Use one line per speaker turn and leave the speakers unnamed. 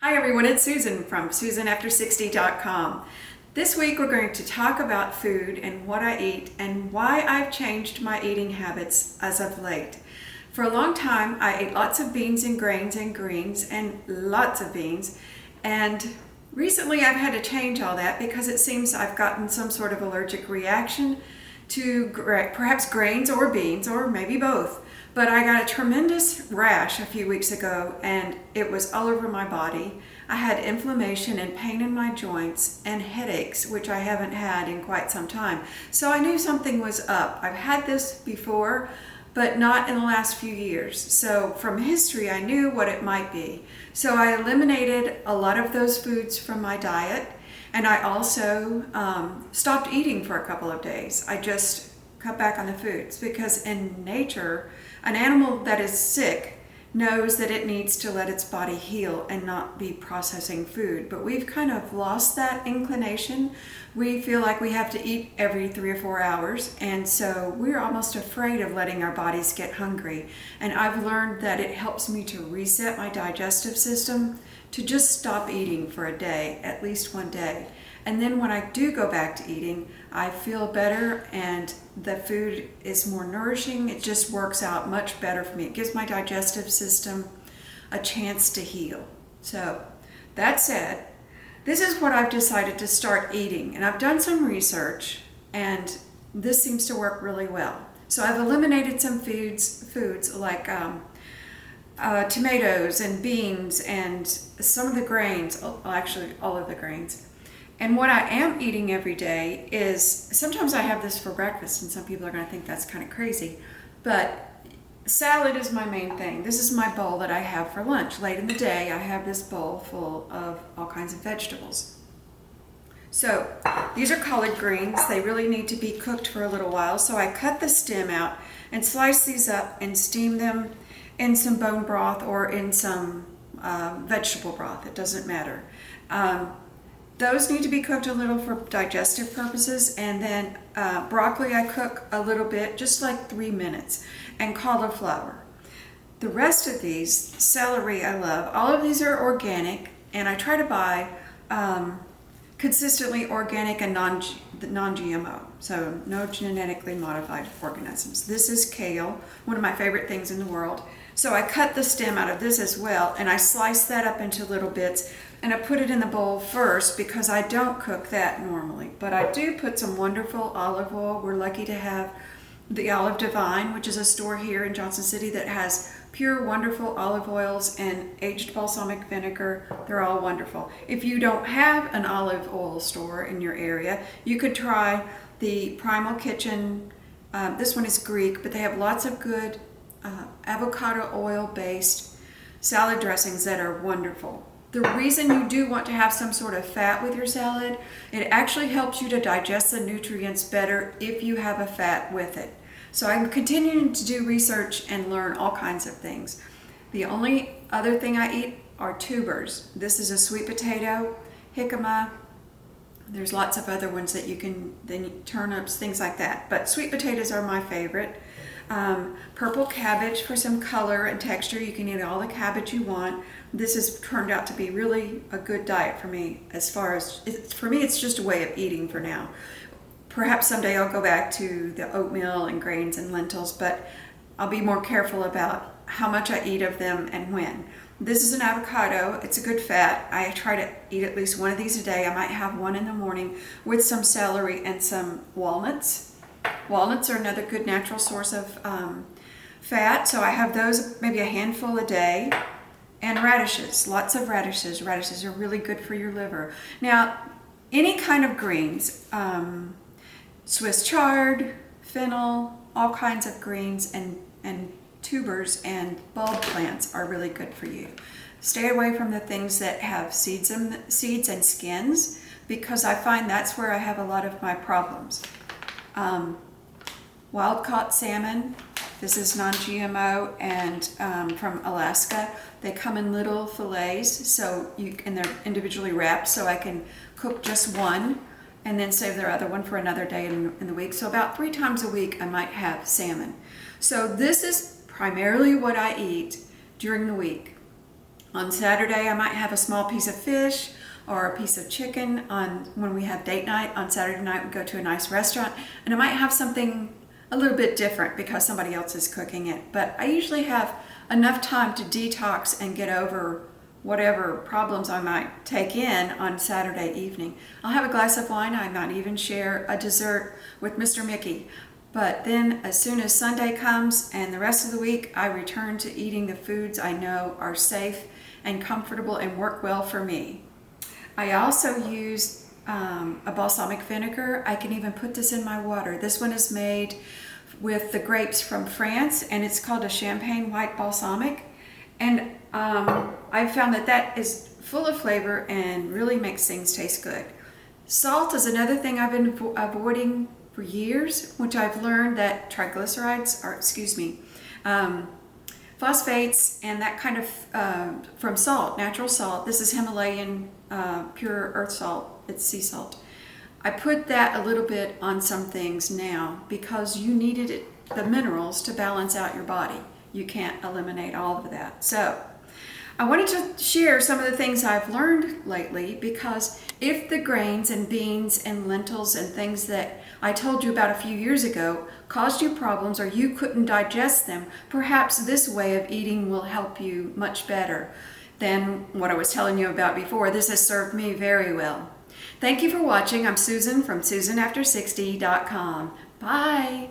Hi everyone, it's Susan from SusanAfter60.com. This week we're going to talk about food and what I eat and why I've changed my eating habits as of late. For a long time I ate lots of beans and grains and greens and lots of beans, and recently I've had to change all that because it seems I've gotten some sort of allergic reaction to perhaps grains or beans or maybe both. But I got a tremendous rash a few weeks ago and it was all over my body. I had inflammation and pain in my joints and headaches, which I haven't had in quite some time. So I knew something was up. I've had this before, but not in the last few years. So from history, I knew what it might be. So I eliminated a lot of those foods from my diet, and I also stopped eating for a couple of days. I just cut back on the foods because in nature, an animal that is sick knows that it needs to let its body heal and not be processing food. But we've kind of lost that inclination. We feel like we have to eat every 3 or 4 hours, and so we're almost afraid of letting our bodies get hungry. And I've learned that it helps me to reset my digestive system to just stop eating for a day, at least one day. And then when I do go back to eating, I feel better and the food is more nourishing. It just works out much better for me. It gives my digestive system a chance to heal. So that said, this is what I've decided to start eating. And I've done some research and this seems to work really well. So I've eliminated some foods like tomatoes and beans and some of the grains, actually all of the grains. And what I am eating every day is, sometimes I have this for breakfast and some people are going to think that's kind of crazy, but salad is my main thing. This is my bowl that I have for lunch. Late in the day, I have this bowl full of all kinds of vegetables. So these are collard greens. They really need to be cooked for a little while. So I cut the stem out and slice these up and steam them in some bone broth or in some vegetable broth. It doesn't matter. Those need to be cooked a little for digestive purposes, and then broccoli I cook a little bit, just like 3 minutes, and cauliflower. The rest of these, celery I love, all of these are organic, and I try to buy consistently organic and non-GMO, so no genetically modified organisms. This is kale, one of my favorite things in the world. So I cut the stem out of this as well, and I slice that up into little bits, and I put it in the bowl first because I don't cook that normally. But I do put some wonderful olive oil. We're lucky to have the Olive Divine, which is a store here in Johnson City that has pure, wonderful olive oils and aged balsamic vinegar. They're all wonderful. If you don't have an olive oil store in your area, you could try the Primal Kitchen. This one is Greek, but they have lots of good avocado oil based salad dressings that are wonderful. The reason you do want to have some sort of fat with your salad, it actually helps you to digest the nutrients better if you have a fat with it. So I'm continuing to do research and learn all kinds of things. The only other thing I eat are tubers. This is a sweet potato, jicama. There's lots of other ones that you can, then turnips, things like that. But sweet potatoes are my favorite. Purple cabbage for some color and texture. You can eat all the cabbage you want. This has turned out to be really a good diet for me. As far as, for me, it's just a way of eating for now. Perhaps someday I'll go back to the oatmeal and grains and lentils, but I'll be more careful about how much I eat of them and when. This is an avocado. It's a good fat. I try to eat at least one of these a day. I might have one in the morning with some celery and some walnuts. Walnuts are another good natural source of fat, so I have those maybe a handful a day. And radishes, lots of radishes. Radishes are really good for your liver. Now, any kind of greens, Swiss chard, fennel, all kinds of greens and tubers and bulb plants are really good for you. Stay away from the things that have seeds and skins, because I find that's where I have a lot of my problems. Wild-caught salmon, this is non-GMO and from Alaska. They come in little fillets, and they're individually wrapped, so I can cook just one and then save their other one for another day in the week. So about 3 times a week I might have salmon. So this is primarily what I eat during the week. On Saturday, I might have a small piece of fish or a piece of chicken. On when we have date night on Saturday night, we go to a nice restaurant, and I might have something a little bit different because somebody else is cooking it. But I usually have enough time to detox and get over whatever problems I might take in on Saturday evening. I'll have a glass of wine. I might even share a dessert with Mr. Mickey. But then as soon as Sunday comes and the rest of the week, I return to eating the foods I know are safe and comfortable and work well for me. I also use a balsamic vinegar. I can even put this in my water. This one is made with the grapes from France, and it's called a champagne white balsamic. And I found that is full of flavor and really makes things taste good. Salt is another thing I've been avoiding for years, which I've learned that triglycerides, or phosphates and that kind of from salt, natural salt. This is Himalayan pure earth salt. It's sea salt. I put that a little bit on some things now because you needed the minerals to balance out your body. You can't eliminate all of that. So I wanted to share some of the things I've learned lately, because if the grains and beans and lentils and things that I told you about a few years ago caused you problems or you couldn't digest them, perhaps this way of eating will help you much better than what I was telling you about before. This has served me very well. Thank you for watching. I'm Susan from SusanAfter60.com. Bye.